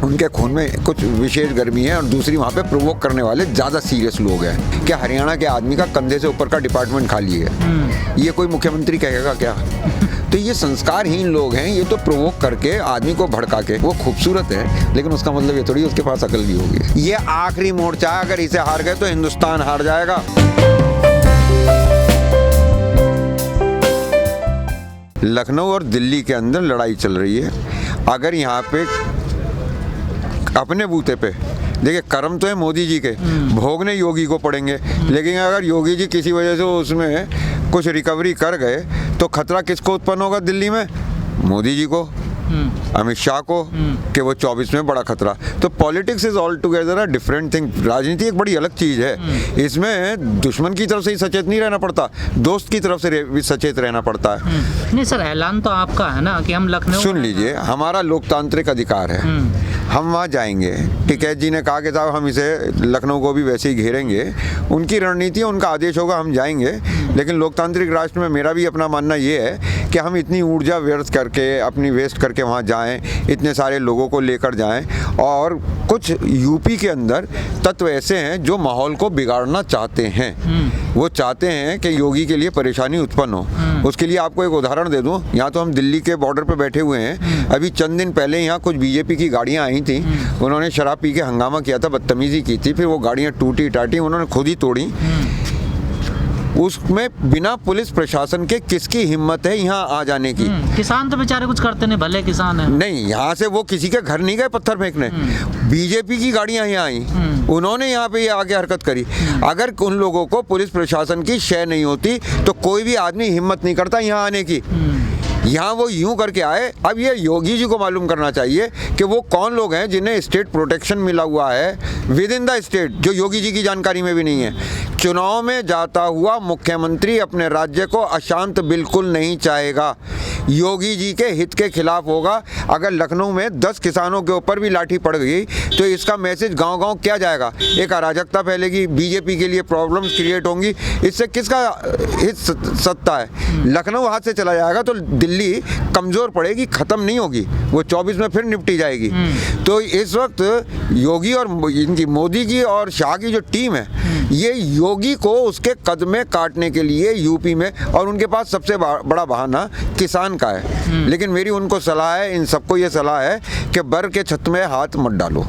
उनके खून में कुछ विशेष गर्मी है और दूसरी वहाँ पे प्रोवोक करने वाले ज़्यादा सीरियस लोग हैं कि हरियाणा के आदमी का कंधे से ऊपर का डिपार्टमेंट खाली है। ये कोई मुख्यमंत्री कहेगा क्या? तो ये संस्कारहीन लोग हैं। ये तो प्रोवोक करके आदमी को भड़का के, वो खूबसूरत है लेकिन उसका मतलब ये थोड़ी उसके पास अकल भी होगी। ये आखिरी मोर्चा है, अगर इसे हार गए तो हिंदुस्तान हार जाएगा। लखनऊ और दिल्ली के अंदर लड़ाई चल रही है। अगर यहाँ पे अपने बूते पे देखिए, कर्म तो है मोदी जी के, भोगने योगी को पड़ेंगे, लेकिन अगर योगी जी किसी वजह से उसमें कुछ रिकवरी कर गए तो खतरा किसको उत्पन्न होगा दिल्ली में? मोदी जी को, अमित शाह को, कि वो 24 में बड़ा खतरा। तो politics is all together a different thing. राजनीति एक बड़ी अलग चीज़ है। इसमें दुश्मन की तरफ से ही सचेत नहीं रहना पड़ता, दोस्त की तरफ से भी सचेत रहना पड़ता है। नहीं सर, ऐलान तो आपका है ना कि हम लखनऊ, सुन लीजिए, हमारा लोकतांत्रिक अधिकार है, हम वहाँ जाएंगे। टिकैत जी ने कहा कि साहब हम इसे लखनऊ को भी वैसे ही घेरेंगे, उनकी रणनीति है, उनका आदेश होगा, हम जाएंगे। लेकिन लोकतांत्रिक राष्ट्र में मेरा भी अपना मानना ये है कि हम इतनी ऊर्जा व्यर्थ करके, अपनी वेस्ट करके वहाँ जाएं, इतने सारे लोगों को लेकर जाएं। और कुछ यूपी के अंदर तत्व ऐसे हैं जो माहौल को बिगाड़ना चाहते हैं। वो चाहते हैं कि योगी के लिए परेशानी उत्पन्न हो। उसके लिए आपको एक उदाहरण दे दूं, यहाँ तो हम दिल्ली के बॉर्डर पे बैठे हुए हैं। अभी चंद दिन पहले यहाँ कुछ बीजेपी की गाड़ियाँ आई थी, उन्होंने शराब पी के हंगामा किया था, बदतमीजी की थी, फिर वो गाड़ियाँ टूटी टाटी उन्होंने खुद ही तोड़ी। उसमें बिना पुलिस प्रशासन के किसकी हिम्मत है यहाँ आ जाने की? किसान तो बेचारे कुछ करते नहीं, भले किसान है। नहीं, यहाँ से वो किसी के घर नहीं गए पत्थर फेंकने, बीजेपी की गाड़ियाँ यहाँ आई, उन्होंने यहाँ पे ये आगे हरकत करी। अगर उन लोगों को पुलिस प्रशासन की शय नहीं होती तो कोई भी आदमी हिम्मत नहीं करता यहाँ आने की। यहाँ वो यूं करके आए। अब ये योगी जी को मालूम करना चाहिए कि वो कौन लोग हैं जिन्हें स्टेट प्रोटेक्शन मिला हुआ है विद इन द स्टेट, जो योगी जी की जानकारी में भी नहीं है। चुनाव में जाता हुआ मुख्यमंत्री अपने राज्य को अशांत बिल्कुल नहीं चाहेगा, योगी जी के हित के खिलाफ होगा। अगर लखनऊ में 10 किसानों के ऊपर भी लाठी पड़ गई तो इसका मैसेज गांव-गांव क्या जाएगा? एक अराजकता फैलेगी, बीजेपी के लिए प्रॉब्लम्स क्रिएट होंगी। इससे किसका हित सत्ता है? लखनऊ हाथ से चला जाएगा तो दिल्ली कमजोर पड़ेगी, खत्म नहीं होगी, वो 24 में फिर निपटी जाएगी। तो इस वक्त योगी और इनकी मोदी की और शाह की जो टीम है, ये योगी को उसके कदमे काटने के लिए यूपी में, और उनके पास सबसे बड़ा बहाना किसान का है। लेकिन मेरी उनको सलाह है, इन सबको ये सलाह है कि बर के छत में हाथ मत डालो,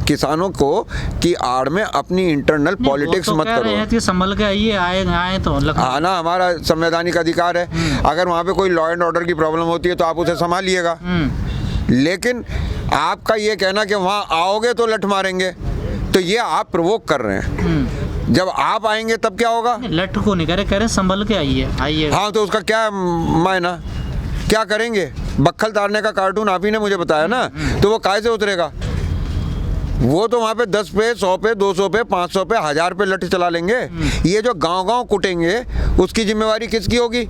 किसानों को की आड़ में अपनी इंटरनल पॉलिटिक्स मत करो। संभल के आए तो आना हमारा संवैधानिक अधिकार है। अगर वहाँ पे कोई लॉ एंड ऑर्डर की प्रॉब्लम होती है तो आप उसे संभालिएगा। लेकिन आपका ये कहना कि वहाँ आओगे तो लठ मारेंगे, तो ये आप प्रोवोक कर रहे हैं। जब आप आएंगे तब क्या होगा? लठ को नहीं कह रहे संभल के आइए। हाँ, तो उसका क्या मायना? क्या करेंगे? बक्खल तारने का कार्टून आप ही ने मुझे बताया ना, तो वो काहे से उतरेगा? वो तो वहाँ पे 10 पे, 100 पे, 200 पे, 500 पे, 1000 पे लठ चला लेंगे। ये जो गांव-गांव कुटेंगे उसकी जिम्मेवारी किसकी होगी?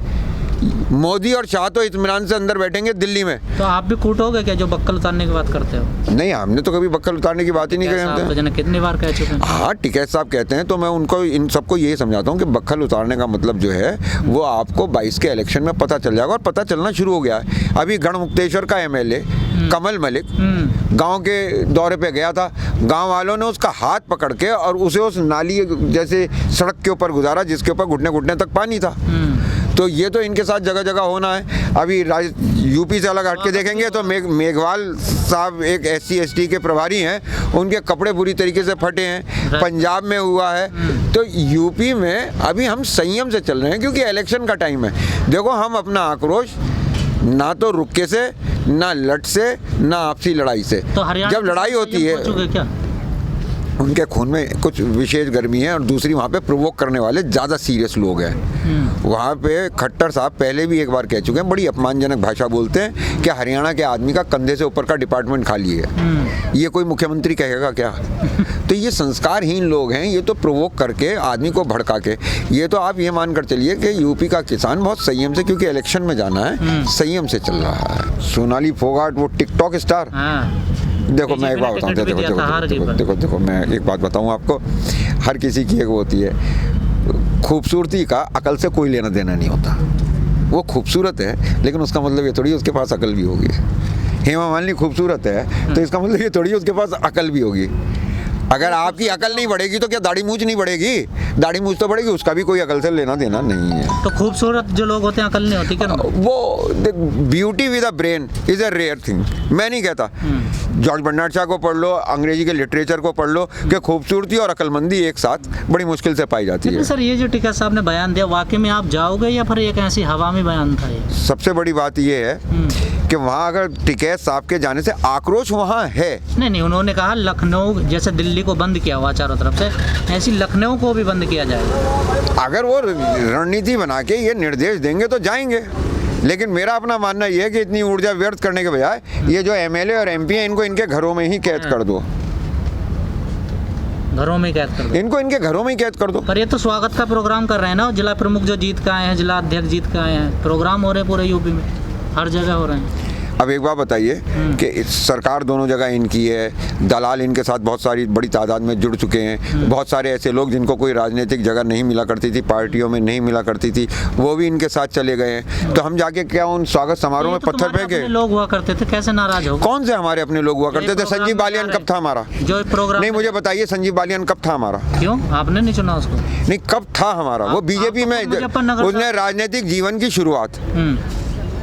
मोदी और शाह तो इत्मीनान से अंदर बैठेंगे दिल्ली में। तो आप भी कूटोगे क्या जो बक्कल उतारने की बात करते हो? नहीं, हमने तो कभी बक्कल उतारने की बात ही नहीं करी। कितनी बार कह चुके हैं। हाँ, टिकैत साहब कहते हैं, तो मैं उनको इन सबको यही समझाता हूँ कि बक्खल उतारने का मतलब जो है वो आपको 22 के इलेक्शन में पता चल जाएगा, और पता चलना शुरू हो गया है। अभी गढ़मुक्तेश्वर का MLA कमल मलिक गांव के दौरे पे गया था, गांव वालों ने उसका हाथ पकड़ के और उसे उस नाली जैसे सड़क के ऊपर गुजारा जिसके ऊपर घुटने घुटने तक पानी था। तो ये तो इनके साथ जगह जगह होना है। अभी यूपी से अलग हट के देखेंगे तो मेघवाल साहब एक SC ST के प्रभारी हैं, उनके कपड़े बुरी तरीके से फटे हैं। पंजाब में हुआ है, तो यूपी में अभी हम संयम से चल रहे हैं क्योंकि इलेक्शन का टाइम है। देखो, हम अपना आक्रोश ना तो रुक्के से, ना लठ से, ना आपसी लड़ाई से। तो जब लड़ाई होती है क्या? उनके खून में कुछ विशेष गर्मी है और दूसरी वहाँ पे प्रोवोक करने वाले ज़्यादा सीरियस लोग हैं। वहाँ पे खट्टर साहब पहले भी एक बार कह चुके हैं, बड़ी अपमानजनक भाषा बोलते हैं कि हरियाणा के आदमी का कंधे से ऊपर का डिपार्टमेंट खाली है। ये कोई मुख्यमंत्री कहेगा क्या? तो ये संस्कारहीन लोग हैं। ये तो प्रोवोक करके आदमी को भड़का के, ये तो आप ये मान कर चलिए कि यूपी का किसान बहुत संयम से, क्योंकि इलेक्शन में जाना है, संयम से चल रहा है। सोनाली फोगाट वो टिकटॉक स्टार, देखो मैं एक बात बताऊँ, देखो मैं एक बात बताऊँ आपको, हर किसी की एक वो होती है, खूबसूरती का अकल से कोई लेना देना नहीं होता। वो खूबसूरत है लेकिन उसका मतलब ये थोड़ी उसके पास अकल भी होगी। हेमा मालिनी खूबसूरत है तो इसका मतलब ये थोड़ी उसके पास अकल भी होगी। अगर आपकी अकल नहीं बढ़ेगी तो क्या दाढ़ी मूछ नहीं बढ़ेगी? दाढ़ी मूछ तो बढ़ेगी, उसका भी कोई अकल से लेना देना नहीं है। तो खूबसूरत जो लोग होते हैं अकल नहीं होती क्या? वो beauty with a brain is a rare thing. मैं नहीं कहता, जॉर्ज बर्नार्ड शॉ को पढ़ लो, अंग्रेजी के लिटरेचर को पढ़ लो कि खूबसूरती और अकलमंदी एक साथ बड़ी मुश्किल से पाई जाती है। लेकिन सर ये जो टिकैत साहब ने बयान दिया, वाकई में आप जाओगे या फिर एक ऐसी हवा में बयान था ये? सबसे बड़ी बात ये है कि वहाँ अगर टिकैत साहब के जाने से आक्रोश वहाँ है। नहीं, उन्होंने कहा लखनऊ जैसे दिल्ली को बंद किया हुआ चारों तरफ से, ऐसी लखनऊ को भी बंद किया जाएगा। अगर वो रणनीति बना के ये निर्देश देंगे तो जाएंगे, लेकिन मेरा अपना मानना ये है कि इतनी ऊर्जा व्यर्थ करने के बजाय ये जो एमएलए और एमपी हैं इनको इनके घरों में ही कैद कर दो। घरों में कैद कर दो इनको, इनके घरों में ही कैद कर दो। पर ये तो स्वागत का प्रोग्राम कर रहे हैं ना, जिला प्रमुख जो जीत का आए हैं, जिला अध्यक्ष जीत का आए हैं, प्रोग्राम हो रहे हैं पूरे यूपी में, हर जगह हो रहे हैं। अब एक बात बताइए कि सरकार दोनों जगह इनकी है, दलाल इनके साथ बहुत सारी बड़ी तादाद में जुड़ चुके हैं। बहुत सारे ऐसे लोग जिनको कोई राजनीतिक जगह नहीं मिला करती थी, पार्टियों में नहीं मिला करती थी, वो भी इनके साथ चले गए हैं। तो हम जाके क्या उन स्वागत समारोह में पत्थर फेंके? लोग हुआ करते थे, कैसे नाराज हो? कौन से हमारे अपने लोग हुआ करते थे? संजीव बालियान कब था हमारा? जो प्रोग्राम नहीं, मुझे बताइए संजीव बालियान कब था हमारा? क्यों आपने नहीं चुना उसको? नहीं, कब था हमारा? वो बीजेपी में, उसने राजनीतिक जीवन की शुरुआत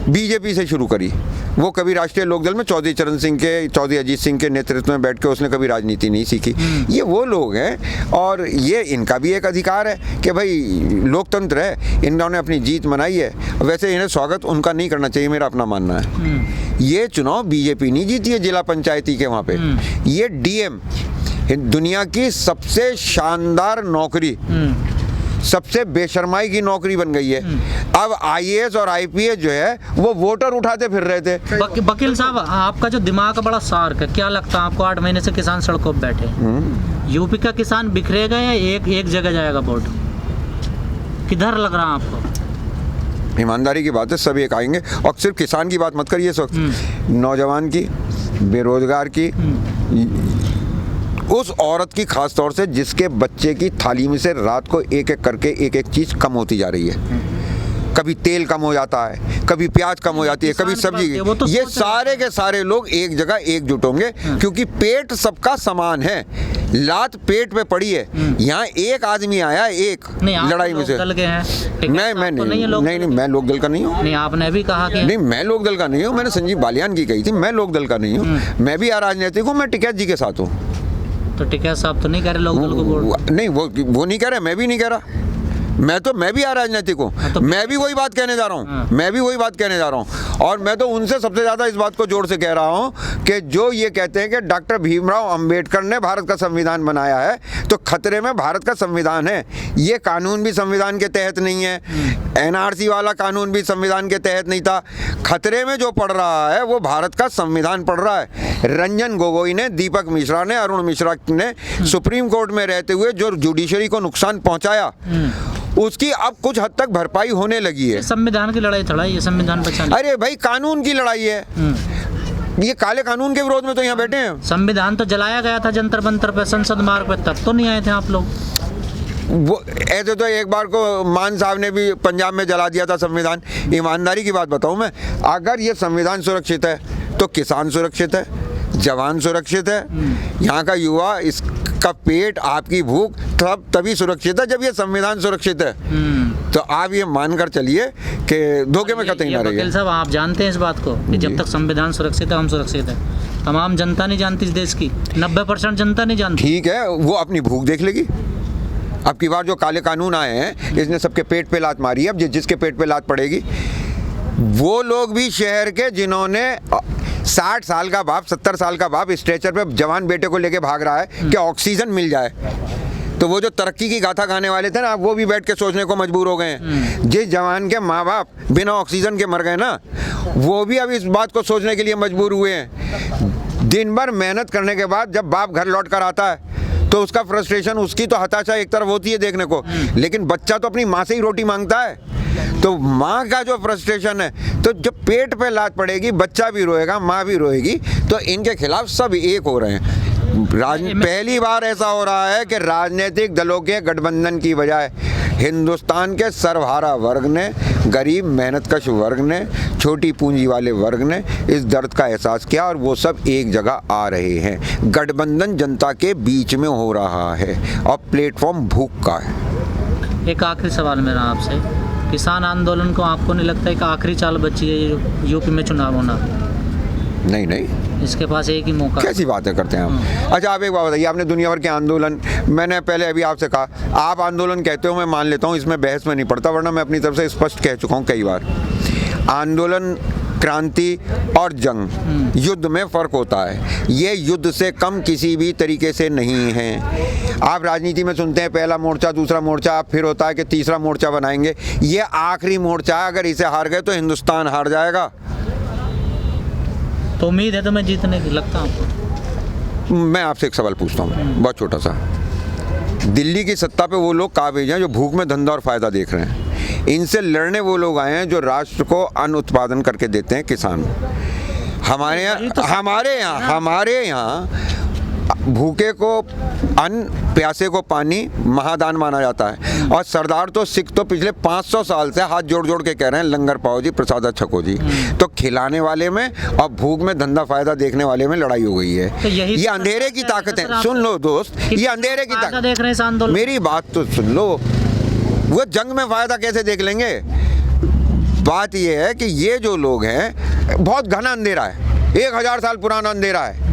बीजेपी से शुरू करी। वो कभी राष्ट्रीय लोकदल में चौधरी चरण सिंह के, चौधरी अजीत सिंह के नेतृत्व में बैठ के उसने कभी राजनीति नहीं सीखी। ये वो लोग हैं और ये इनका भी एक अधिकार है कि भाई लोकतंत्र है, इन्होंने अपनी जीत मनाई है। वैसे इन्हें स्वागत उनका नहीं करना चाहिए, मेरा अपना मानना है। ये चुनाव बीजेपी नहीं जीती है जिला पंचायती के वहाँ पे, ये डीएम, दुनिया की सबसे शानदार नौकरी, सबसे बेशर्माई की नौकरी बन गई है। अब आईएएस और आईपीएस जो है वो वोटर उठाते फिर रहे थे। वकील साहब, आपका जो दिमाग बड़ा शार्प है, क्या लगता है आपको 8 महीने से किसान सड़कों पर बैठे, यूपी का किसान बिखरेगा या एक जगह जाएगा वोट? किधर लग रहा है आपको? ईमानदारी की बात है, सब एक आएंगे। और सिर्फ किसान की बात मत करिए इस वक्त, नौजवान की, बेरोजगार की, उस औरत की खास तौर से जिसके बच्चे की थाली में से रात को एक एक करके एक एक चीज़ कम होती जा रही है। कभी तेल कम हो जाता है, कभी प्याज कम हो जाती है, कभी सब्जी। ये सारे के सारे लोग एक जगह एकजुट होंगे क्योंकि पेट सबका समान है। लात पेट पे पड़ी है। यहाँ एक आदमी आया, एक लड़ाई में से। मैं नहीं, मैं लोक दल का नहीं हूँ। नहीं, आपने भी कहा कि नहीं, मैं लोक दल का नहीं हूँ। मैंने संजीव बालियान की कही थी, मैं लोक दल का नहीं हूँ। मैं भी अराजनीतिक हूँ, मैं टिकैत जी के साथ हूँ। तो टिकैत साहब तो नहीं कह रहे लोक दल को वोट? नहीं, वो नहीं कह रहे, मैं भी नहीं कह रहा। मैं भी अराजनीतिक हूँ। तो मैं भी वही बात कहने जा रहा हूँ। मैं भी वही बात कहने जा रहा हूँ। और मैं तो उनसे सबसे ज़्यादा इस बात को जोर से कह रहा हूँ कि जो ये कहते हैं कि डॉक्टर भीमराव अंबेडकर ने भारत का संविधान बनाया है, तो खतरे में भारत का संविधान है। ये कानून भी संविधान के तहत नहीं है, एनआरसी वाला कानून भी संविधान के तहत नहीं था। खतरे में जो पड़ रहा है वो भारत का संविधान पड़ रहा है। रंजन गोगोई ने, दीपक मिश्रा ने, अरुण मिश्रा ने सुप्रीम कोर्ट में रहते हुए जो जुडिशरी को नुकसान पहुँचाया, उसकी अब कुछ हद तक भरपाई होने लगी है। संविधान की लड़ाई थोड़ा, ये संविधान बचाने। अरे भाई, कानून की लड़ाई है। ये काले कानून के विरोध में तो यहाँ बैठे हैं। संविधान तो जलाया गया था जंतर मंतर पे, संसद मार्ग पे, तब तो नहीं आए थे आप लोग। वो ऐसे तो एक बार को मान साहब ने भी पंजाब में जला दिया था संविधान। ईमानदारी की बात बताऊं मैं, अगर ये संविधान सुरक्षित है तो किसान सुरक्षित है, जवान सुरक्षित है, यहाँ का युवा, इसका पेट, आपकी भूख तभी सुरक्षित है जब ये संविधान सुरक्षित है। तो आप ये मानकर चलिए कि धोखे में कतई ना रहिए। वकील साहब, आप जानते हैं इस बात को कि जब तक संविधान सुरक्षित है हम सुरक्षित है। तमाम जनता नहीं जानती इस देश की, 90% जनता नहीं जानती। ठीक है, वो अपनी भूख देख लेगी। अब की बार जो काले कानून आए हैं, इसने सबके पेट पे लात मारी है। अब जिसके पेट पे लात पड़ेगी, वो लोग भी शहर के जिन्होंने 60 साल का बाप, 70 साल का बाप स्ट्रेचर पे जवान बेटे को लेके भाग रहा है कि ऑक्सीजन मिल जाए, तो वो जो तरक्की की गाथा गाने वाले थे ना, वो भी बैठ के सोचने को मजबूर हो गए हैं। जिस जवान के माँ बाप बिना ऑक्सीजन के मर गए ना, वो भी अब इस बात को सोचने के लिए मजबूर हुए हैं। दिन भर मेहनत करने के बाद जब बाप घर लौट कर आता है तो उसका फ्रस्ट्रेशन, उसकी तो हताशा एक तरफ होती है देखने को, लेकिन बच्चा तो अपनी माँ से ही रोटी मांगता है। तो माँ का जो फ्रस्ट्रेशन है, तो जब पेट पे लात पड़ेगी, बच्चा भी रोएगा, माँ भी रोएगी। तो इनके खिलाफ सब एक हो रहे हैं। पहली बार ऐसा हो रहा है कि राजनीतिक दलों के गठबंधन की बजाय हिंदुस्तान के सर्वहारा वर्ग ने, गरीब मेहनतकश वर्ग ने, छोटी पूंजी वाले वर्ग ने इस दर्द का एहसास किया और वो सब एक जगह आ रहे हैं। गठबंधन जनता के बीच में हो रहा है और प्लेटफॉर्म भूख का है। एक आखिरी सवाल मेरा आपसे, किसान आंदोलन को आपको नहीं लगता एक आखिरी चाल बची है ये यूपी में चुनाव होना? नहीं, इसके पास एक ही मौका। कैसी बातें करते हैं आप? अच्छा, आप एक बात बताइए, आपने दुनिया भर के आंदोलन, मैंने पहले अभी आपसे कहा, आप आंदोलन कहते हो, मैं मान लेता हूँ, इसमें बहस में नहीं पड़ता, वरना मैं अपनी तरफ से स्पष्ट कह चुका हूँ कई बार। आंदोलन, क्रांति और जंग, युद्ध में फ़र्क होता है। ये युद्ध से कम किसी भी तरीके से नहीं है। आप राजनीति में सुनते हैं पहला मोर्चा, दूसरा मोर्चा, फिर होता है कि तीसरा मोर्चा बनाएंगे। ये आखिरी मोर्चा है, अगर इसे हार गए तो हिंदुस्तान हार जाएगा। तो उम्मीद है तुम्हें जीतने की, लगता आपको? मैं आपसे एक सवाल पूछता हूँ, बहुत छोटा सा। दिल्ली की सत्ता पे वो लोग काबिज हैं जो भूख में धंधा और फायदा देख रहे हैं। इनसे लड़ने वो लोग आए हैं जो राष्ट्र को अन्न उत्पादन करके देते हैं, किसान। हमारे यहाँ भूखे को अन्न, प्यासे को पानी महादान माना जाता है। और सरदार तो सिख तो पिछले 500 साल से हाथ जोड़ जोड़ के कह रहे हैं, लंगर पाओ जी, प्रसादा छको जी। तो खिलाने वाले में और भूख में धंधा फायदा देखने वाले में लड़ाई हो गई है। तो ये अंधेरे की ताकत है। सुन लो दोस्त, ये अंधेरे की ताकत देख रहे हैं इस आंदोलन। मेरी बात तो सुन लो। वो जंग में फायदा कैसे देख लेंगे? बात ये है कि ये जो लोग हैं, बहुत घना अंधेरा है, 1000 साल पुराना अंधेरा है।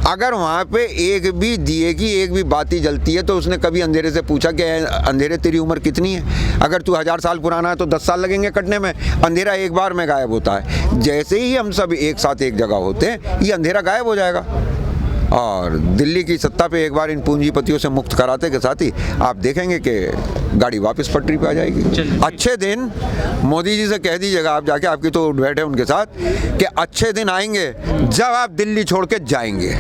अगर वहाँ पे एक भी दिए की एक भी बाती जलती है तो उसने कभी अंधेरे से पूछा कि अंधेरे तेरी उम्र कितनी है? अगर तू 1000 साल पुराना है तो 10 साल लगेंगे कटने में। अंधेरा एक बार में गायब होता है। जैसे ही हम सब एक साथ एक जगह होते हैं, ये अंधेरा गायब हो जाएगा। और दिल्ली की सत्ता पे एक बार इन पूंजीपतियों से मुक्त कराते के साथ ही आप देखेंगे कि गाड़ी वापस पटरी पे आ जाएगी। अच्छे दिन मोदी जी से कह दीजिएगा आप जाके, आपकी तो बैठे उनके साथ, कि अच्छे दिन आएंगे जब आप दिल्ली छोड़ के जाएंगे।